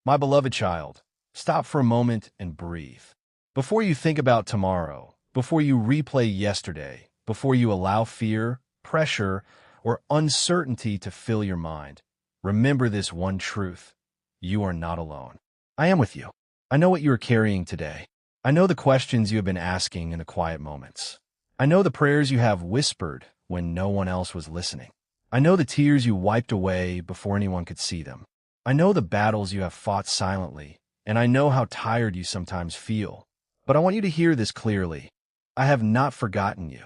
My beloved child, stop for a moment and breathe. Before you think about tomorrow, before you replay yesterday, before you allow fear, pressure, or uncertainty to fill your mind, remember this one truth. You are not alone. I am with you. I know what you are carrying today. I know the questions you have been asking in the quiet moments. I know the prayers you have whispered when no one else was listening. I know the tears you wiped away before anyone could see them. I know the battles you have fought silently, and I know how tired you sometimes feel. But I want you to hear this clearly. I have not forgotten you.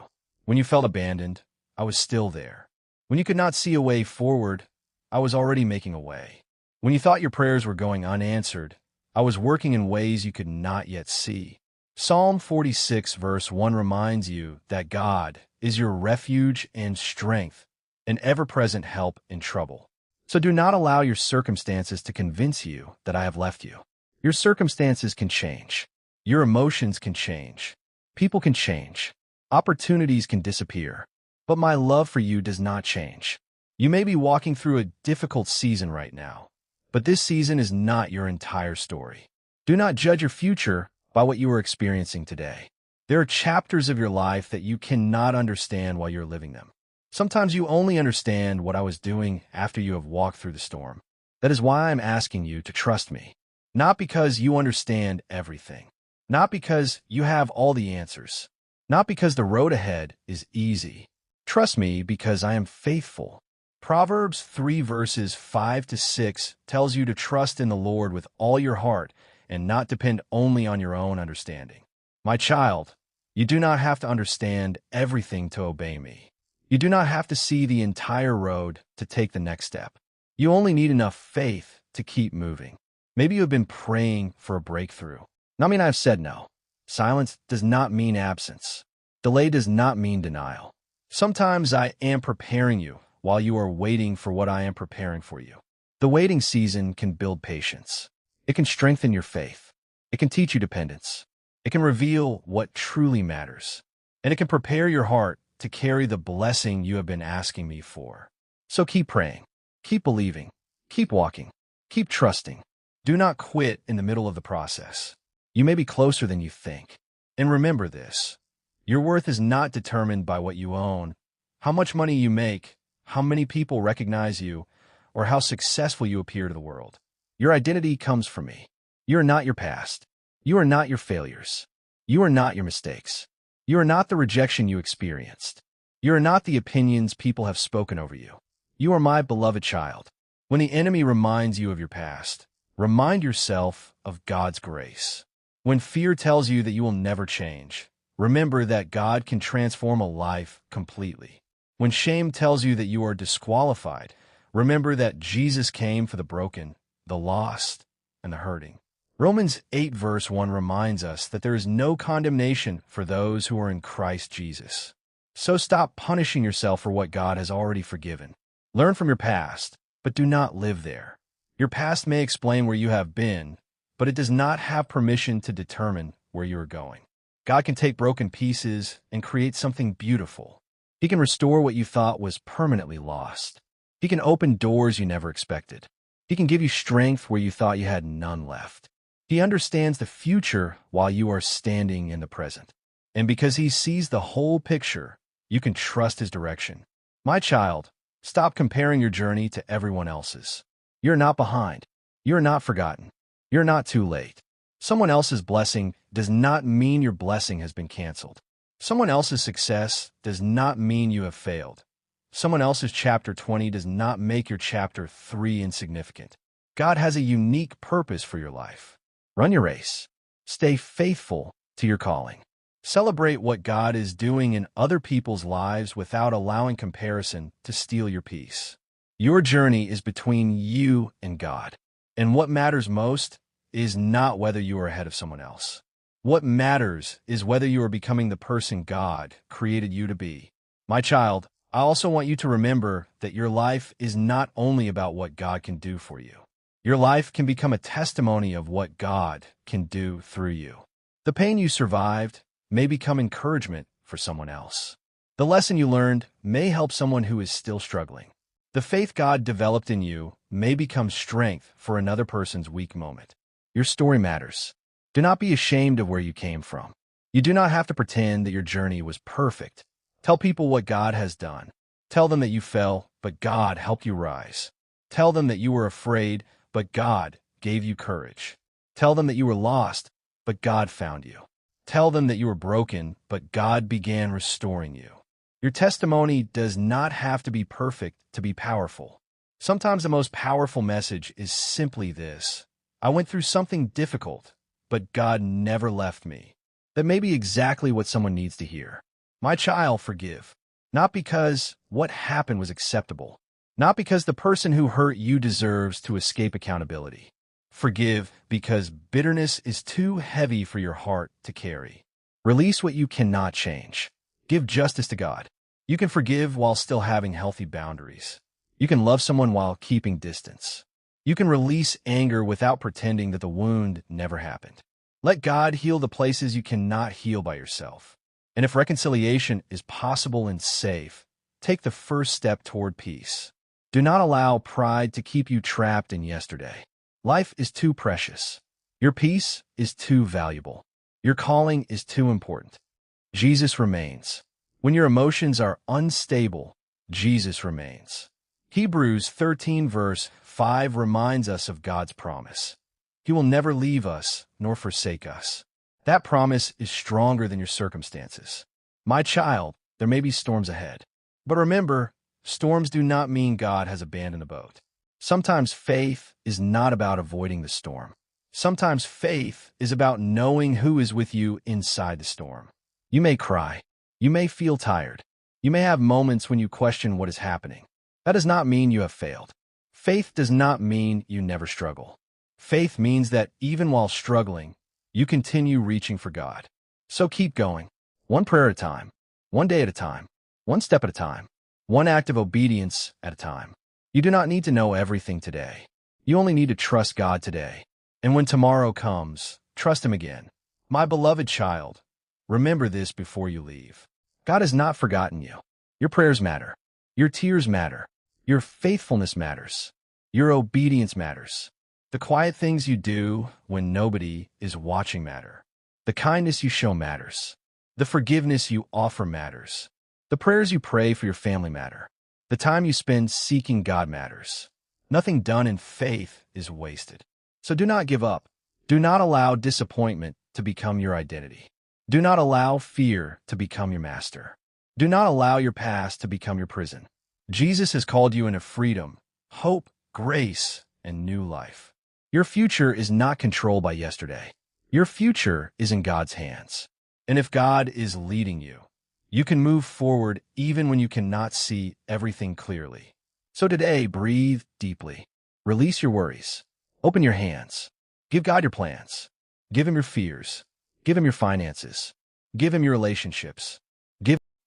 When you felt abandoned, I was still there. When you could not see a way forward, I was already making a way. When you thought your prayers were going unanswered, I was working in ways you could not yet see. Psalm 46 verse 1 reminds you that God is your refuge and strength, an ever-present help in trouble. So do not allow your circumstances to convince you that I have left you. Your circumstances can change. Your emotions can change. People can change. Opportunities can disappear. But my love for you does not change. You may be walking through a difficult season right now, but this season is not your entire story. Do not judge your future by what you are experiencing today. There are chapters of your life that you cannot understand while you're living them. Sometimes you only understand what I was doing after you have walked through the storm. That is why I'm asking you to trust me. Not because you understand everything. Not because you have all the answers. Not because the road ahead is easy. Trust me because I am faithful. Proverbs 3 verses 5 to 6 tells you to trust in the Lord with all your heart and not depend only on your own understanding. My child, you do not have to understand everything to obey me. You do not have to see the entire road to take the next step. You only need enough faith to keep moving. Maybe you have been praying for a breakthrough. I mean, I've said no. Silence does not mean absence. Delay does not mean denial. Sometimes I am preparing you while you are waiting for what I am preparing for you. The waiting season can build patience. It can strengthen your faith. It can teach you dependence. It can reveal what truly matters. And it can prepare your heart to carry the blessing you have been asking me for. So keep praying. Keep believing. Keep walking. Keep trusting. Do not quit in the middle of the process. You may be closer than you think. And remember this. Your worth is not determined by what you own, how much money you make, how many people recognize you, or how successful you appear to the world. Your identity comes from me. You are not your past. You are not your failures. You are not your mistakes. You are not the rejection you experienced. You are not the opinions people have spoken over you. You are my beloved child. When the enemy reminds you of your past, remind yourself of God's grace. When fear tells you that you will never change, remember that God can transform a life completely. When shame tells you that you are disqualified, remember that Jesus came for the broken, the lost, and the hurting. Romans 8 verse 1 reminds us that there is no condemnation for those who are in Christ Jesus. So stop punishing yourself for what God has already forgiven. Learn from your past, but do not live there. Your past may explain where you have been, but it does not have permission to determine where you are going. God can take broken pieces and create something beautiful. He can restore what you thought was permanently lost. He can open doors you never expected. He can give you strength where you thought you had none left. He understands the future while you are standing in the present. And because he sees the whole picture, you can trust his direction. My child, stop comparing your journey to everyone else's. You're not behind. You're not forgotten. You're not too late. Someone else's blessing does not mean your blessing has been canceled. Someone else's success does not mean you have failed. Someone else's chapter 20 does not make your chapter 3 insignificant. God has a unique purpose for your life. Run your race. Stay faithful to your calling. Celebrate what God is doing in other people's lives without allowing comparison to steal your peace. Your journey is between you and God. And what matters most is not whether you are ahead of someone else. What matters is whether you are becoming the person God created you to be. My child, I also want you to remember that your life is not only about what God can do for you. Your life can become a testimony of what God can do through you. The pain you survived may become encouragement for someone else. The lesson you learned may help someone who is still struggling. The faith God developed in you may become strength for another person's weak moment. Your story matters. Do not be ashamed of where you came from. You do not have to pretend that your journey was perfect. Tell people what God has done. Tell them that you fell, but God helped you rise. Tell them that you were afraid, but God gave you courage. Tell them that you were lost, but God found you. Tell them that you were broken, but God began restoring you. Your testimony does not have to be perfect to be powerful. Sometimes the most powerful message is simply this: I went through something difficult, but God never left me. That may be exactly what someone needs to hear. My child, forgive. Not because what happened was acceptable. Not because the person who hurt you deserves to escape accountability. Forgive because bitterness is too heavy for your heart to carry. Release what you cannot change. Give justice to God. You can forgive while still having healthy boundaries. You can love someone while keeping distance. You can release anger without pretending that the wound never happened. Let God heal the places you cannot heal by yourself. And if reconciliation is possible and safe, take the first step toward peace. Do not allow pride to keep you trapped in yesterday. Life is too precious. Your peace is too valuable. Your calling is too important. Jesus remains. When your emotions are unstable, Jesus remains. Hebrews 13 verse 5 reminds us of God's promise. He will never leave us nor forsake us. That promise is stronger than your circumstances. My child, there may be storms ahead. But remember, storms do not mean God has abandoned the boat. Sometimes faith is not about avoiding the storm. Sometimes faith is about knowing who is with you inside the storm. You may cry. You may feel tired. You may have moments when you question what is happening. That does not mean you have failed. Faith does not mean you never struggle. Faith means that even while struggling, you continue reaching for God. So keep going, one prayer at a time, one day at a time, one step at a time, one act of obedience at a time. You do not need to know everything today. You only need to trust God today. And when tomorrow comes, trust Him again. My beloved child, remember this before you leave. God has not forgotten you. Your prayers matter. Your tears matter. Your faithfulness matters. Your obedience matters. The quiet things you do when nobody is watching matter. The kindness you show matters. The forgiveness you offer matters. The prayers you pray for your family matter. The time you spend seeking God matters. Nothing done in faith is wasted. So do not give up. Do not allow disappointment to become your identity. Do not allow fear to become your master. Do not allow your past to become your prison. Jesus has called you into freedom, hope, grace, and new life. Your future is not controlled by yesterday. Your future is in God's hands. And if God is leading you, you can move forward even when you cannot see everything clearly. So today, breathe deeply. Release your worries. Open your hands. Give God your plans. Give Him your fears. Give Him your finances. Give Him your relationships.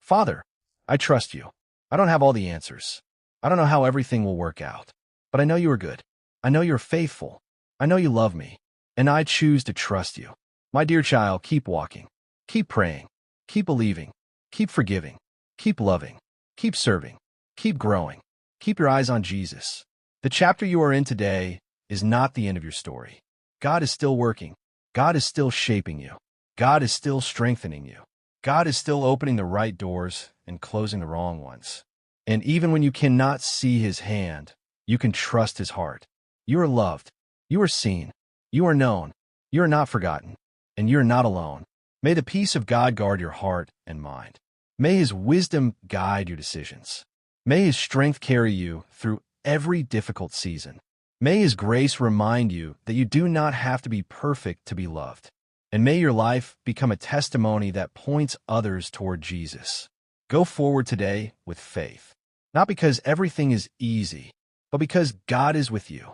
Father, I trust you. I don't have all the answers. I don't know how everything will work out. But I know you are good. I know you're faithful. I know you love me. And I choose to trust you. My dear child, keep walking. Keep praying. Keep believing. Keep forgiving. Keep loving. Keep serving. Keep growing. Keep your eyes on Jesus. The chapter you are in today is not the end of your story. God is still working. God is still shaping you. God is still strengthening you. God is still opening the right doors and closing the wrong ones. And even when you cannot see His hand, you can trust His heart. You are loved. You are seen. You are known. You are not forgotten. And you are not alone. May the peace of God guard your heart and mind. May His wisdom guide your decisions. May His strength carry you through every difficult season. May His grace remind you that you do not have to be perfect to be loved. And may your life become a testimony that points others toward Jesus. Go forward today with faith, not because everything is easy, but because God is with you.